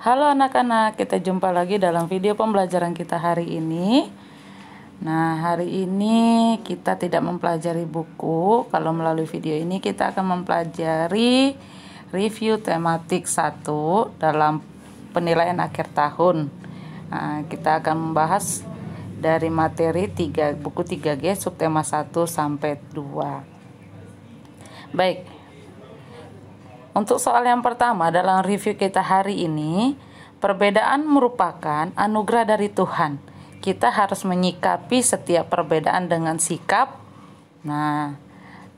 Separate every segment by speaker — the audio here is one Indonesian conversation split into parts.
Speaker 1: Halo anak-anak, kita jumpa lagi dalam video pembelajaran kita hari ini. Nah, hari ini kita tidak mempelajari buku. Kalau melalui video ini kita akan mempelajari review tematik 1 dalam penilaian akhir tahun. Nah, kita akan membahas dari materi buku 3G subtema 1 sampai 2. Baik. Untuk soal yang pertama dalam review kita hari ini, perbedaan merupakan anugerah dari Tuhan. Kita harus menyikapi setiap perbedaan dengan sikap. Nah,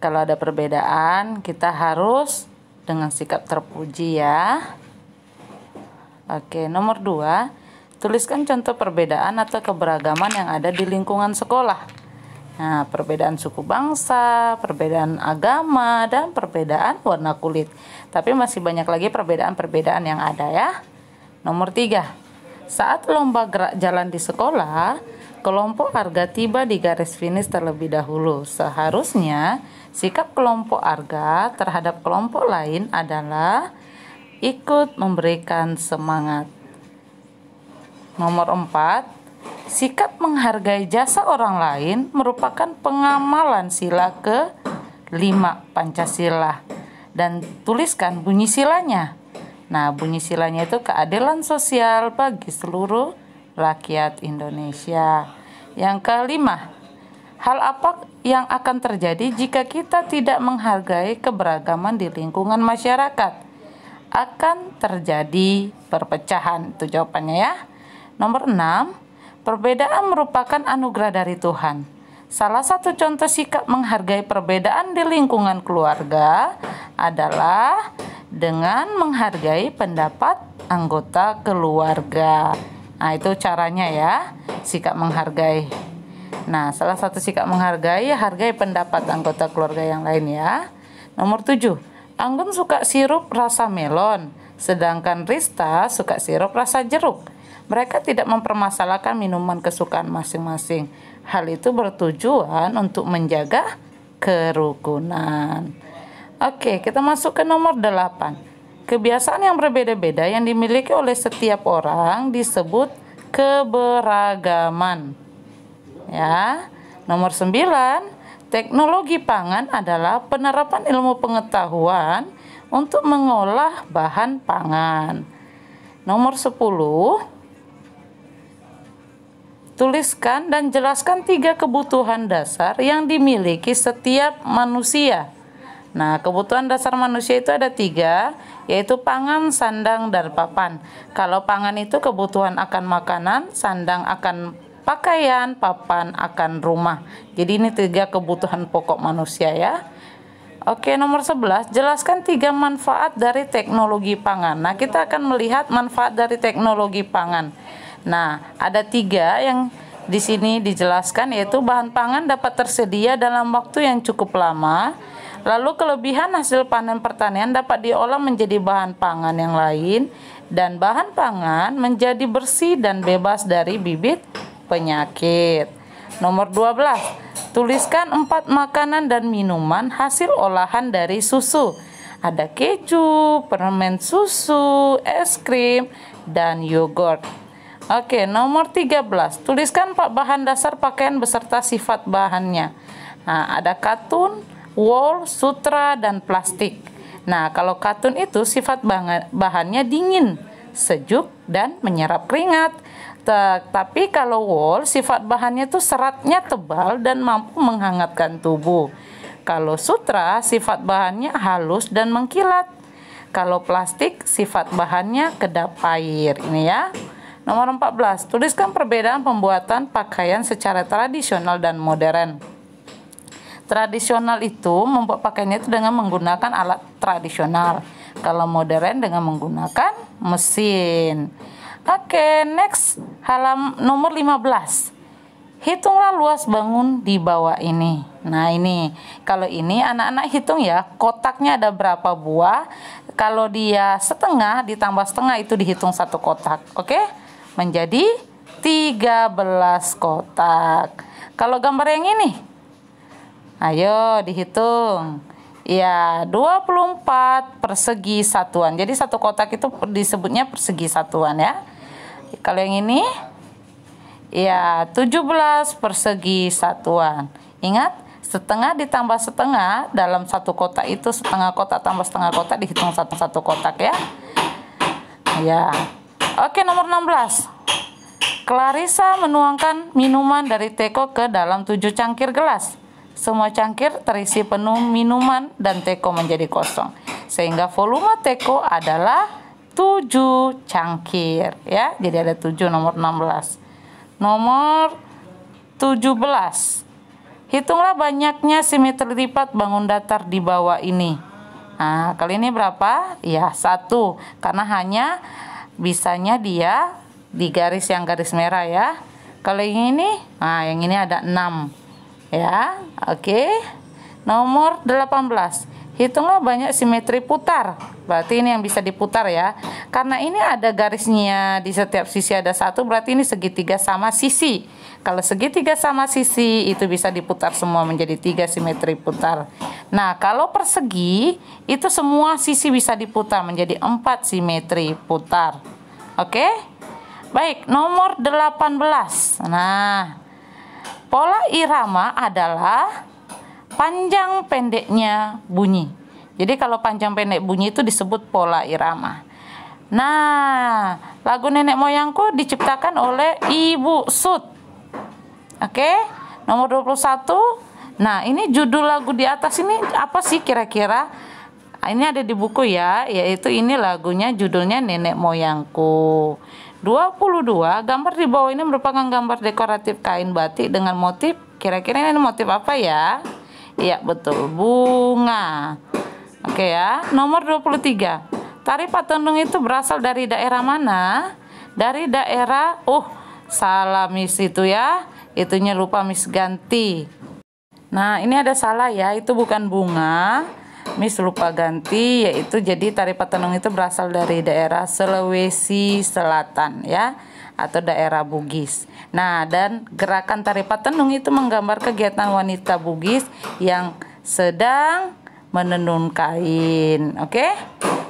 Speaker 1: kalau ada perbedaan, kita harus dengan sikap terpuji ya. Oke, nomor 2, tuliskan contoh perbedaan atau keberagaman yang ada di lingkungan sekolah. Nah, perbedaan suku bangsa, perbedaan agama, dan perbedaan warna kulit. Tapi masih banyak lagi perbedaan-perbedaan yang ada ya. Nomor 3, saat lomba gerak jalan di sekolah, kelompok Arga tiba di garis finish terlebih dahulu. Seharusnya sikap kelompok Arga terhadap kelompok lain adalah ikut memberikan semangat. Nomor 4, sikap menghargai jasa orang lain merupakan pengamalan sila ke-5 Pancasila. Dan tuliskan bunyi silanya. Nah, bunyi silanya itu keadilan sosial bagi seluruh rakyat Indonesia. Yang kelima, hal apa yang akan terjadi jika kita tidak menghargai keberagaman di lingkungan masyarakat? Akan terjadi perpecahan. Itu jawabannya ya. Nomor 6, perbedaan merupakan anugerah dari Tuhan. Salah satu contoh sikap menghargai perbedaan di lingkungan keluarga adalah dengan menghargai pendapat anggota keluarga. Nah, itu caranya ya, sikap menghargai. Nah, salah satu sikap menghargai, hargai pendapat anggota keluarga yang lain ya. Nomor 7, Anggun suka sirup rasa melon, sedangkan Rista suka sirup rasa jeruk. Mereka tidak mempermasalahkan minuman kesukaan masing-masing. Hal itu bertujuan untuk menjaga kerukunan. Oke, kita masuk ke nomor 8. Kebiasaan yang berbeda-beda yang dimiliki oleh setiap orang disebut keberagaman. Ya. Nomor 9, teknologi pangan adalah penerapan ilmu pengetahuan untuk mengolah bahan pangan. Nomor 10, tuliskan dan jelaskan 3 kebutuhan dasar yang dimiliki setiap manusia. Nah, kebutuhan dasar manusia itu ada 3, yaitu pangan, sandang, dan papan. Kalau pangan itu kebutuhan akan makanan, sandang akan pakaian, papan akan rumah. Jadi ini 3 kebutuhan pokok manusia ya. Oke, nomor 11, jelaskan 3 manfaat dari teknologi pangan. Nah, kita akan melihat manfaat dari teknologi pangan. Nah, ada 3 yang di sini dijelaskan, yaitu bahan pangan dapat tersedia dalam waktu yang cukup lama. Lalu kelebihan hasil panen pertanian dapat diolah menjadi bahan pangan yang lain. Dan bahan pangan menjadi bersih dan bebas dari bibit penyakit. Nomor 12, tuliskan 4 makanan dan minuman hasil olahan dari susu. Ada keju, permen susu, es krim, dan yogurt. Oke, nomor 13. Tuliskan 4 bahan dasar pakaian beserta sifat bahannya. Nah, ada katun, wool, sutra, dan plastik. Nah, kalau katun itu sifat bahannya dingin, sejuk, dan menyerap keringat. Tapi kalau wool, sifat bahannya itu seratnya tebal dan mampu menghangatkan tubuh. Kalau sutra, sifat bahannya halus dan mengkilat. Kalau plastik, sifat bahannya kedap air. Ini ya. Nomor 14, tuliskan perbedaan pembuatan pakaian secara tradisional dan modern. Tradisional itu membuat pakaiannya itu dengan menggunakan alat tradisional. Kalau modern dengan menggunakan mesin. Oke, next, nomor 15. Hitunglah luas bangun di bawah ini. Nah, ini. Kalau ini anak-anak hitung ya, kotaknya ada berapa buah. Kalau dia setengah ditambah setengah itu dihitung 1 kotak. Oke? Menjadi 13 kotak. Kalau gambar yang ini, ayo dihitung. Ya, 24 persegi satuan. Jadi satu kotak itu disebutnya persegi satuan ya. Kalau yang ini, ya 17 persegi satuan. Ingat, setengah ditambah setengah dalam satu kotak itu setengah kotak tambah setengah kotak dihitung satu kotak ya. Ya. Oke, nomor 16. Clarissa menuangkan minuman dari teko ke dalam 7 cangkir gelas. Semua cangkir terisi penuh minuman dan teko menjadi kosong. Sehingga volume teko adalah 7 cangkir ya. Jadi ada 7 nomor 16. Nomor 17. Hitunglah banyaknya simetri lipat bangun datar di bawah ini. Nah, kali ini berapa? Ya, 1. Karena hanya bisanya dia di garis yang garis merah ya. Kalau yang ini, nah yang ini ada 6. Ya, oke. Nomor 18. Hitunglah banyak simetri putar. Berarti ini yang bisa diputar ya. Karena ini ada garisnya di setiap sisi ada 1, berarti ini segitiga sama sisi. Kalau segitiga sama sisi itu bisa diputar semua menjadi 3 simetri putar. Nah, kalau persegi itu semua sisi bisa diputar menjadi 4 simetri putar. Oke? Baik, nomor 18. Nah, pola irama adalah panjang pendeknya bunyi. Jadi kalau panjang pendek bunyi itu disebut pola irama. Nah, lagu Nenek Moyangku diciptakan oleh Ibu Sud. Oke, nomor 21. Nah, ini judul lagu di atas ini apa sih kira-kira? Ini ada di buku ya, yaitu ini lagunya judulnya Nenek Moyangku. 22, gambar di bawah ini merupakan gambar dekoratif kain batik dengan motif, kira-kira ini motif apa ya? Iya, betul, bunga. Oke ya, nomor 23. Tari Patendung itu berasal dari daerah mana? Dari daerah, salah Miss itu ya. Itunya lupa Miss ganti. Nah, ini ada salah ya, itu bukan bunga. Miss lupa ganti, yaitu jadi tari Patendung itu berasal dari daerah Sulawesi Selatan ya, atau daerah Bugis. Nah, dan gerakan tari Patendung itu menggambar kegiatan wanita Bugis yang sedang menenun kain. Oke?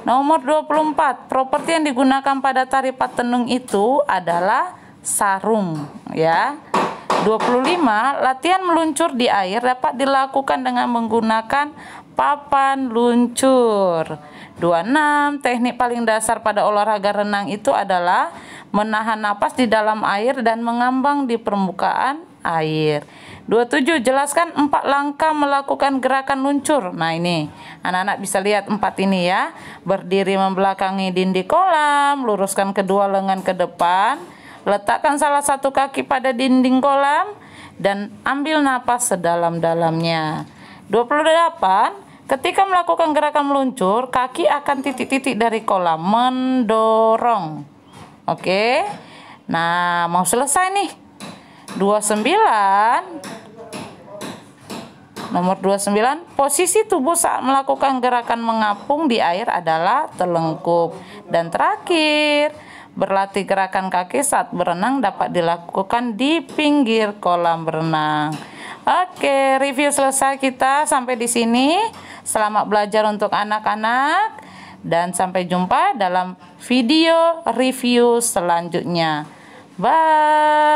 Speaker 1: Nomor 24, properti yang digunakan pada tari Patendung itu adalah sarung ya. 25, latihan meluncur di air dapat dilakukan dengan menggunakan papan luncur. 26, teknik paling dasar pada olahraga renang itu adalah menahan napas di dalam air dan mengambang di permukaan air. 27, jelaskan 4 langkah melakukan gerakan luncur. Nah, ini anak-anak bisa lihat 4 ini ya. Berdiri membelakangi dinding kolam, luruskan kedua lengan ke depan, letakkan salah satu kaki pada dinding kolam, dan ambil napas sedalam-dalamnya. 28, ketika melakukan gerakan meluncur, kaki akan titik-titik dari kolam, mendorong. Oke. Nah, mau selesai nih. 29. Nomor 29, posisi tubuh saat melakukan gerakan mengapung di air adalah telungkup. Dan terakhir, berlatih gerakan kaki saat berenang dapat dilakukan di pinggir kolam berenang. Oke, review selesai kita sampai di sini. Selamat belajar untuk anak-anak dan sampai jumpa dalam video review selanjutnya. Bye.